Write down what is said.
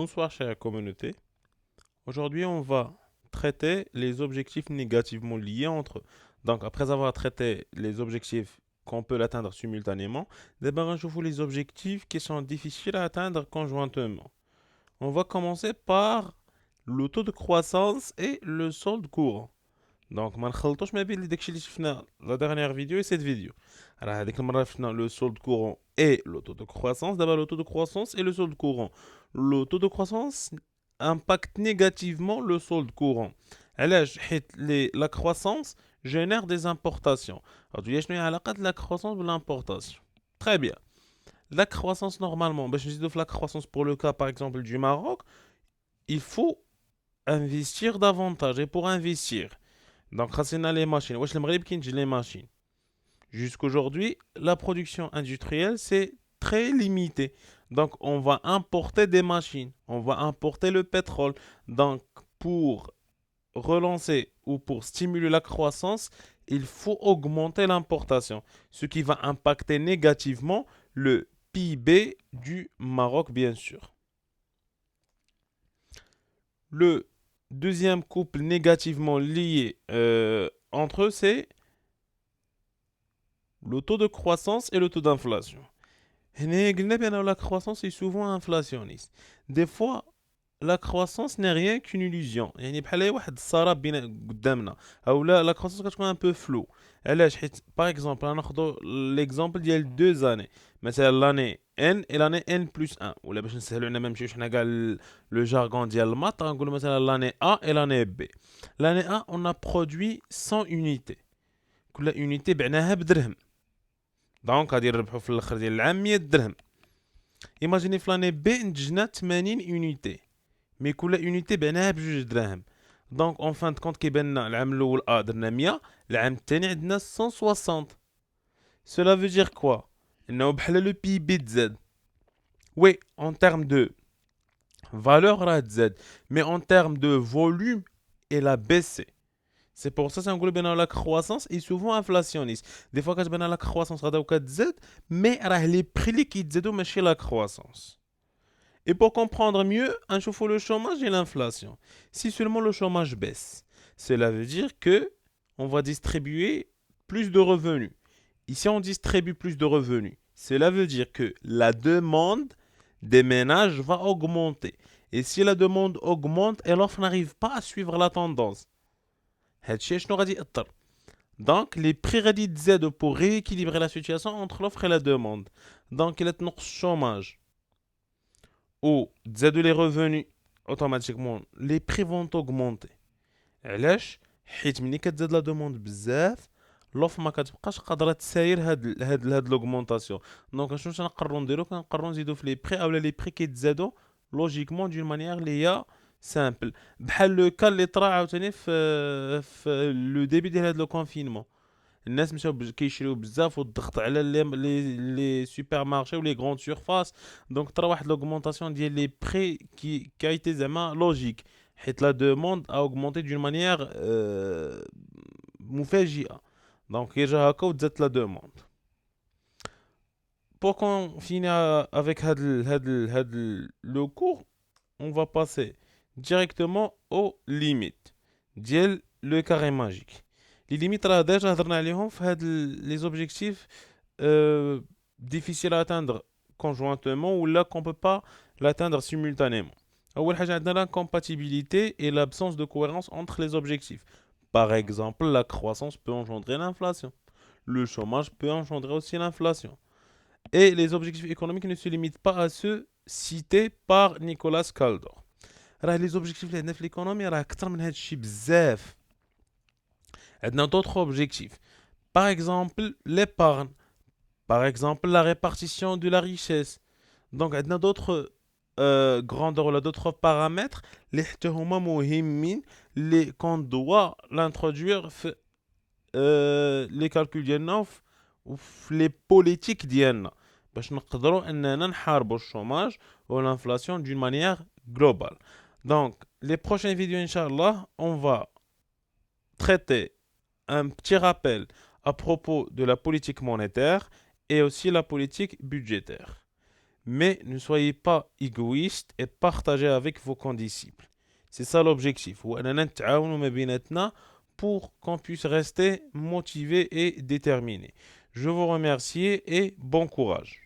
Bonsoir chère communauté. Aujourd'hui, on va traiter les objectifs négativement liés entre eux. Donc, après avoir traité les objectifs qu'on peut atteindre simultanément, d'abord, je vous les objectifs qui sont difficiles à atteindre conjointement. On va commencer par le taux de croissance et le solde courant. Donc, ما نخلطوش ما بين داكشي اللي شفنا la dernière vidéo et cette vidéo. Alors, هذيك المرة شفنا le solde courant et le taux de croissance. D'abord, le taux de croissance et le solde courant. Le taux de croissance impacte négativement le solde courant. علاش حيت la croissance génère des importations. Alors, tu dis شنو هي علاقة la croissance بالimportation. Très bien. La croissance normalement, باش نزيدو في la croissance pour le cas par exemple du Maroc, il faut investir davantage et pour investir donc, خاصنا les machines. واش المغرب كينتج les machines. Jusqu'aujourd'hui, la production industrielle, c'est très limité. Donc, on va importer des machines. On va importer le pétrole. Donc, pour relancer ou pour stimuler la croissance, il faut augmenter l'importation. Ce qui va impacter négativement le PIB du Maroc, bien sûr. Le deuxième couple négativement lié entre eux, c'est le taux de croissance et le taux d'inflation. La croissance est souvent inflationniste. Des fois, la croissance n'est rien qu'une illusion. يعني بحال واحد السراب بين قدامنا او لا croissance كتكون un peu floue. علاش حيت باغ اكزومبل ناخذ ليكزومبل ديال 2 années مثلا l'année n et l'année n plus 1 ولا باش نسهلوا علينا ما نمشيوش حنا كاع لو جارغون ديال المات غنقولوا مثلا l'année A et l'année B. L'année A on a produit 100 unités. كل unité بعناها بدرهم. دونك غادي نربحوا في الاخر ديال العام 100 درهم. ايماجيني في لاني بي نتجنا 80 يونيتي مي كل يونيتي بعناها بجوج دراهم. دونك اون فان كونت كيبان لنا العام الاول درنا 100 العام الثاني عندنا 160. Cela veut dire quoi انه بحال لو بي بي تزاد. وي en termes de valeur راه تزاد مي en termes de volume elle a baissé. C'est pour ça que la croissance est souvent inflationniste. Des fois, quand la croissance est mais les prix qui sont la croissance. Et pour comprendre mieux, un chauffe le chômage et l'inflation. Si seulement le chômage baisse, cela veut dire que on va distribuer plus de revenus. Ici, on distribue plus de revenus. Cela veut dire que la demande des ménages va augmenter. Et si la demande augmente et l'offre n'arrive pas à suivre la tendance, هادشي شنو غادي يأثر. دونك لي بري غادي يتزادوا pour rééquilibrer la situation entre l'offre et la demande. دونك إلا تنقص الشوماج و تزادوا لي revenus automatiquement les prix vont augmenter. علاش؟ حيت ملي كتزاد لا دوموند بزاف لوف ما كتبقاش قادره تساير هاد لوغمونطاسيون. دونك شنو تنقرروا نديرو كنقرروا نزيدو في لي بري اولا لي بري كيتزادوا لوجيكمون دون مانيير اللي هي سامبل بحال لو كا اللي طرا عاوتاني في لو ديبي ديال هاد لو كونفينمون. الناس مشاو كيشريو بزاف والضغط على لي سوبر مارشي ولي غروند سورفاس. دونك طرا واحد لوغمونطاسيون ديال لي بري كي ايتي زعما لوجيك حيت لا دوموند ا اوغمونتي دون مانيير مفاجئه. دونك يرجع هكا وتزاد لا دوموند. Pour qu'on finisse avec le cours, on va passer directement aux limites ديال le carré magique. Les limites راه ديجا هضرنا عليهم في les objectifs difficiles à atteindre conjointement ou là qu'on peut pas l'atteindre simultanément. أول حاجة عندنا l'incompatibilité et l'absence de cohérence entre les objectifs. Par exemple, la croissance peut engendrer l'inflation. Le chômage peut engendrer aussi l'inflation. Et les objectifs économiques ne se limitent pas à ceux cités par Nicolas Kaldor. راه les objectifs اللي عندنا في l'économie راه أكثر من هاد الشيء بزاف. عندنا d'autres objectifs. Par exemple, l'épargne. Par exemple, la répartition de la richesse. Donc, عندنا d'autres grandeurs ولا d'autres paramètres اللي حتى هما مهمين اللي qu'on doit l'introduire في les calculs ديالنا وفي les politiques ديالنا باش نقدروا اننا نحاربوا الشوماج والانفلاسيون d'une manière globale. Donc, les prochaines vidéos, Inch'Allah, on va traiter un petit rappel à propos de la politique monétaire et aussi la politique budgétaire. Mais ne soyez pas égoïste et partagez avec vos condisciples. C'est ça l'objectif. وأننا نتعاونوا ما بيناتنا pour qu'on puisse rester motivé et déterminé. Je vous remercie et bon courage.